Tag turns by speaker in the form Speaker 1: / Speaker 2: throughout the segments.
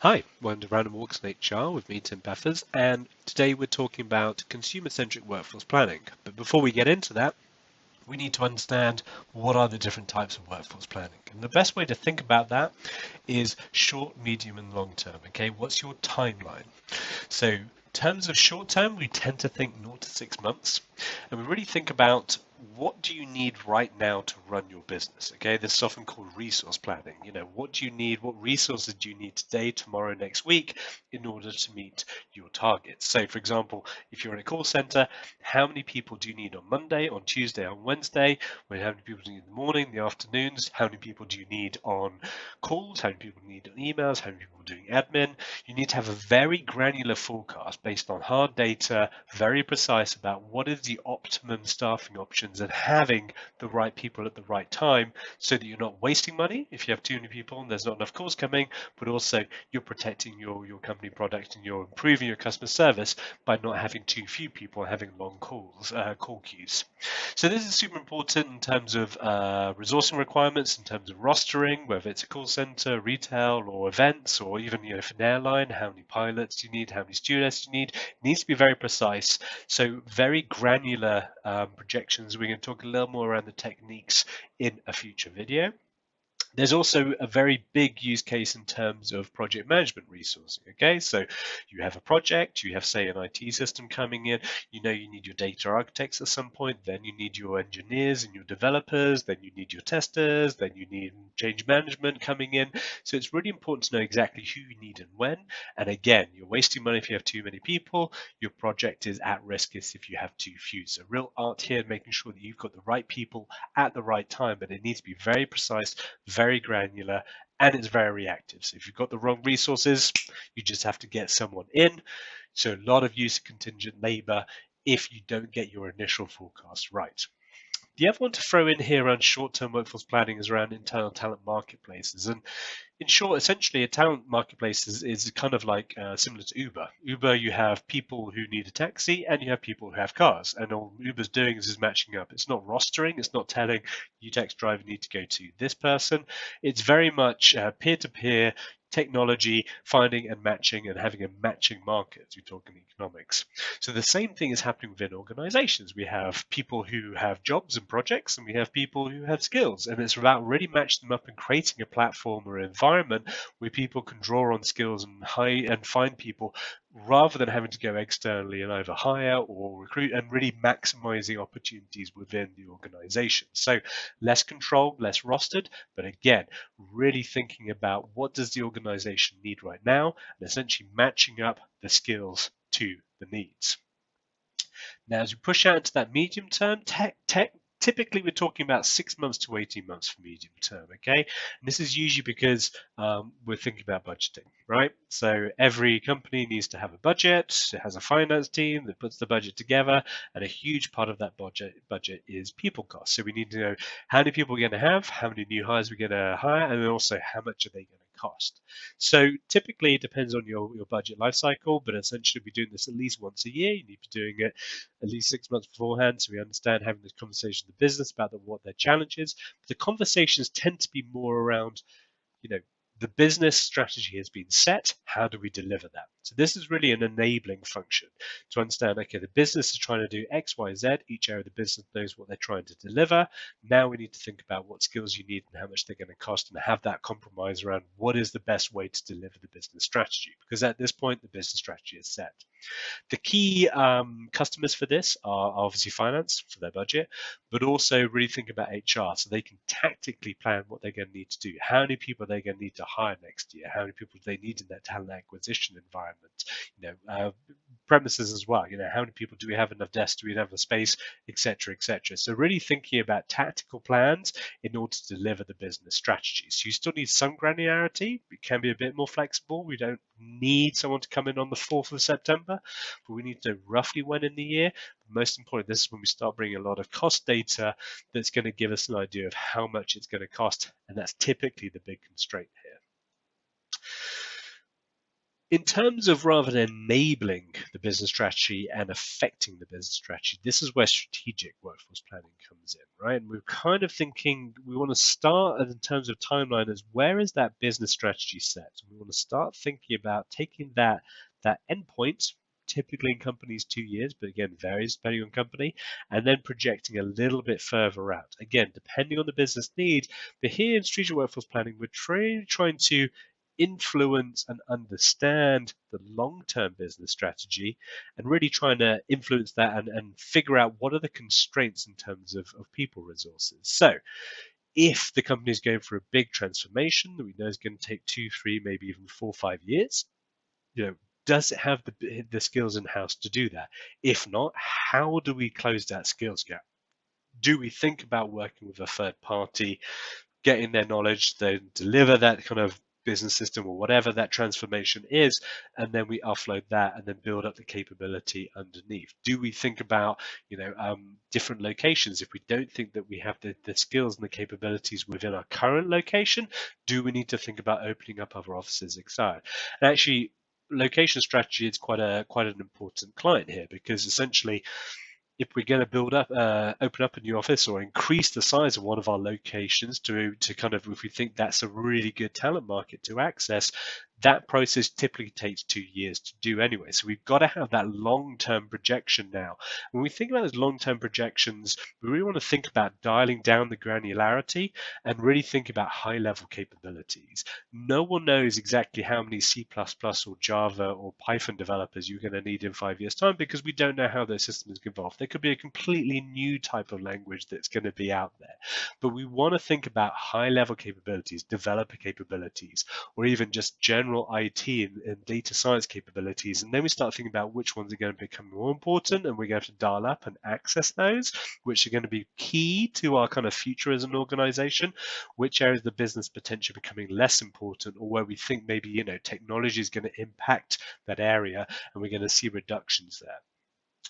Speaker 1: Hi, welcome to Random Walks in HR with me, Tim Peffers, and today we're talking about consumer-centric workforce planning. But before we get into that, we need to understand what are the different types of workforce planning. And the best way to think about that is short, medium, and long term. Okay, what's your timeline? So, in terms of short term, we tend to think 0 to 6 months, and we really think about what do you need right now to run your business. Okay, this is often called resource planning. What do you need? What resources do you need today, tomorrow, next week in order to meet your targets? So, for example, if you're in a call center, how many people do you need on Monday, on Tuesday, on Wednesday? How many people do you need in the morning, the afternoons? How many people do you need on calls? How many people do you need on emails? How many people are doing admin? You need to have a very granular forecast based on hard data, very precise about what is the optimum staffing options and having the right people at the right time so that you're not wasting money if you have too many people and there's not enough calls coming, but also you're protecting your company product and you're improving your customer service by not having too few people having long call queues. So this is super important in terms of resourcing requirements, in terms of rostering, whether it's a call center, retail, or events, or even for an airline, how many pilots do you need, how many stewardesses do you need. It needs to be very precise. So very granular projections. We're going to talk a little more around the techniques in a future video. There's also a very big use case in terms of project management resourcing. Okay, so you have a project, you have, say, an IT system coming in, you need your data architects at some point, then you need your engineers and your developers, then you need your testers, then you need change management coming in. So it's really important to know exactly who you need and when. And again, you're wasting money if you have too many people. Your project is at risk if you have too few. So real art here, making sure that you've got the right people at the right time, but it needs to be very precise, very granular, and it's very reactive. So if you've got the wrong resources, you just have to get someone in. So a lot of use of contingent labor if you don't get your initial forecast right. The other one to throw in here around short-term workforce planning is around internal talent marketplaces. And in short, essentially, a talent marketplace is kind of like similar to Uber. Uber, you have people who need a taxi and you have people who have cars. And all Uber's doing is matching up. It's not rostering. It's not telling you, taxi driver, need to go to this person. It's very much peer-to-peer technology, finding and matching and having a matching market. We talk in economics. So the same thing is happening within organizations. We have people who have jobs and projects, and we have people who have skills. And it's about really matching them up and creating a platform or environment where people can draw on skills and find people rather than having to go externally and either hire or recruit, and really maximizing opportunities within the organization. So less controlled, less rostered, but again, really thinking about what does the organization need right now and essentially matching up the skills to the needs. Now, as we push out into that medium term, typically we're talking about 6 months to 18 months for medium term, okay? And this is usually because we're thinking about budgeting, right? So every company needs to have a budget, it has a finance team that puts the budget together, and a huge part of that budget is people costs. So we need to know how many people we're going to have, how many new hires we're going to hire, and then also how much are they going to cost. So typically it depends on your budget life cycle, but essentially we're doing this at least once a year. You need to be doing it at least 6 months beforehand, so we understand having this conversation with the business about what their challenge is. But the conversations tend to be more around, the business strategy has been set. How do we deliver that? So this is really an enabling function to understand, okay, the business is trying to do X, Y, Z. Each area of the business knows what they're trying to deliver. Now we need to think about what skills you need and how much they're going to cost and have that compromise around what is the best way to deliver the business strategy. Because at this point, the business strategy is set. The key customers for this are obviously finance for their budget, but also really think about HR so they can tactically plan what they're going to need to do. How many people are they going to need to hire next year? How many people do they need in that talent acquisition environment? Premises as well. How many people do we have, enough desks? Do we have the space, etc., etc. So really thinking about tactical plans in order to deliver the business strategy. So you still need some granularity. It can be a bit more flexible. We don't need someone to come in on the 4th of September, but we need to know roughly when in the year. But most importantly, this is when we start bringing a lot of cost data that's going to give us an idea of how much it's going to cost, and that's typically the big constraint here. In terms of rather than enabling the business strategy and affecting the business strategy. This is where strategic workforce planning comes in, right? And we're kind of thinking we want to start in terms of timeline as where is that business strategy set? And we want to start thinking about taking that endpoint, typically in companies 2 years, but again varies depending on company, and then projecting a little bit further out. Again, depending on the business need, but here in strategic workforce planning, we're trying to influence and understand the long-term business strategy and really trying to influence that and figure out what are the constraints in terms of people resources. So if the company is going through a big transformation that we know is going to take 2, 3, maybe even 4, 5 years, does it have the skills in-house to do that? If not, how do we close that skills gap? Do we think about working with a third party, getting their knowledge, then deliver that kind of business system or whatever that transformation is, and then we offload that and then build up the capability underneath? Do we think about different locations? If we don't think that we have the skills and the capabilities within our current location, do we need to think about opening up other offices, etc.? And actually, location strategy is quite an important client here, because essentially if we're going to open up a new office or increase the size of one of our locations to kind of, if we think that's a really good talent market to access, that process typically takes 2 years to do anyway. So we've got to have that long-term projection now. When we think about those long-term projections, we really want to think about dialing down the granularity and really think about high-level capabilities. No one knows exactly how many C++ or Java or Python developers you're going to need in 5 years' time, because we don't know how those systems evolve. There could be a completely new type of language that's going to be out there. But we want to think about high-level capabilities, developer capabilities, or even just general IT and data science capabilities. And then we start thinking about which ones are going to become more important, and we're going to have to dial up and access those, which are going to be key to our kind of future as an organization, which areas of the business potentially becoming less important, or where we think maybe technology is going to impact that area and we're going to see reductions there.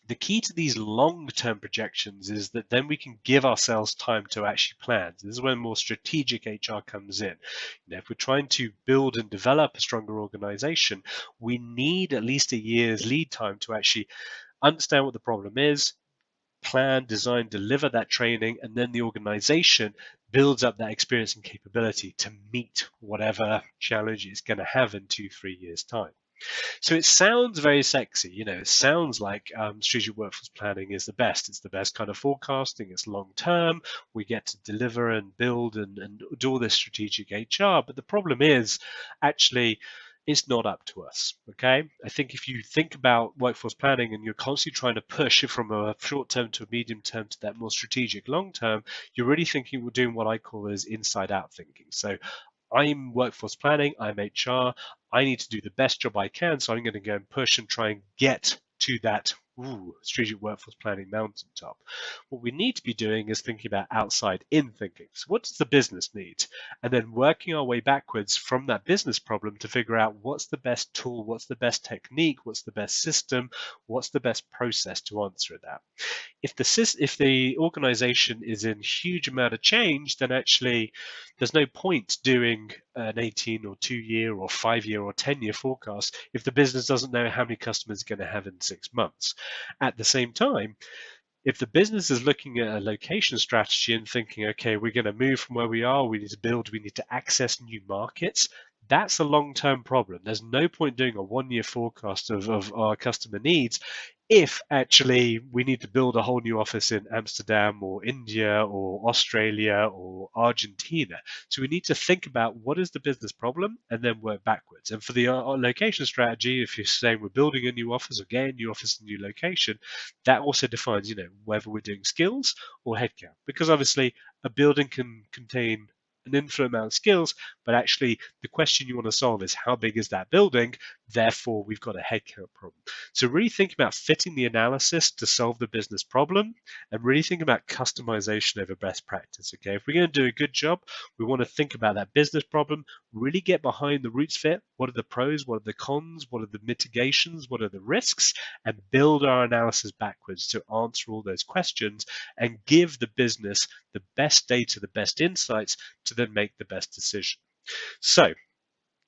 Speaker 1: The key to these long-term projections is that then we can give ourselves time to actually plan. This is when more strategic HR comes in. If we're trying to build and develop a stronger organization, we need at least a year's lead time to actually understand what the problem is, plan, design, deliver that training, and then the organization builds up that experience and capability to meet whatever challenge it's going to have in 2, 3 years' time. So it sounds very sexy, it sounds like strategic workforce planning is the best. It's the best kind of forecasting. It's long term. We get to deliver and build and do all this strategic HR. But the problem is actually it's not up to us. Okay. I think if you think about workforce planning and you're constantly trying to push it from a short term to a medium term to that more strategic long term, you're really thinking we're doing what I call as inside out thinking. So I'm workforce planning, I'm HR, I need to do the best job I can, so I'm going to go and push and try and get to that strategic workforce planning mountaintop. What we need to be doing is thinking about outside in thinking. So what does the business need? And then working our way backwards from that business problem to figure out what's the best tool, what's the best technique, what's the best system, what's the best process to answer that. If the organization is in huge amount of change, then actually there's no point doing an 18 or 2-year or 5-year or 10-year forecast if the business doesn't know how many customers it's going to have in 6 months. At the same time, if the business is looking at a location strategy and thinking, okay, we're going to move from where we are, we need to build, we need to access new markets, that's a long-term problem. There's no point doing a 1-year forecast of our customer needs if actually we need to build a whole new office in Amsterdam or India or Australia or Argentina. So we need to think about what is the business problem and then work backwards. And for the location strategy, if you're saying we're building a new office or getting a new office in a new location, that also defines, whether we're doing skills or headcount. Because obviously a building can contain an infinite amount of skills, but actually the question you want to solve is how big is that building? Therefore, we've got a headcount problem. So really think about fitting the analysis to solve the business problem and really think about customization over best practice. Okay, if we're going to do a good job, we want to think about that business problem, really get behind the roots fit. What are the pros? What are the cons? What are the mitigations? What are the risks? And build our analysis backwards to answer all those questions and give the business the best data, the best insights to then make the best decision. So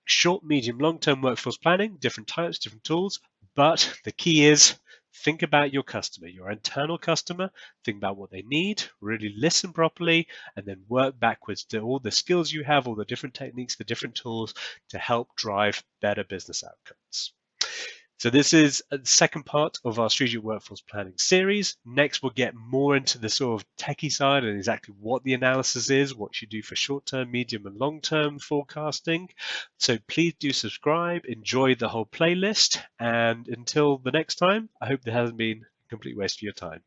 Speaker 1: short, medium, long-term workforce planning, different types, different tools. But the key is think about your customer, your internal customer, think about what they need, really listen properly, and then work backwards to all the skills you have, all the different techniques, the different tools to help drive better business outcomes. So this is the second part of our strategic workforce planning series. Next, we'll get more into the sort of techie side and exactly what the analysis is, what you do for short-term, medium, and long-term forecasting. So please do subscribe, enjoy the whole playlist, and until the next time, I hope there hasn't been a complete waste of your time.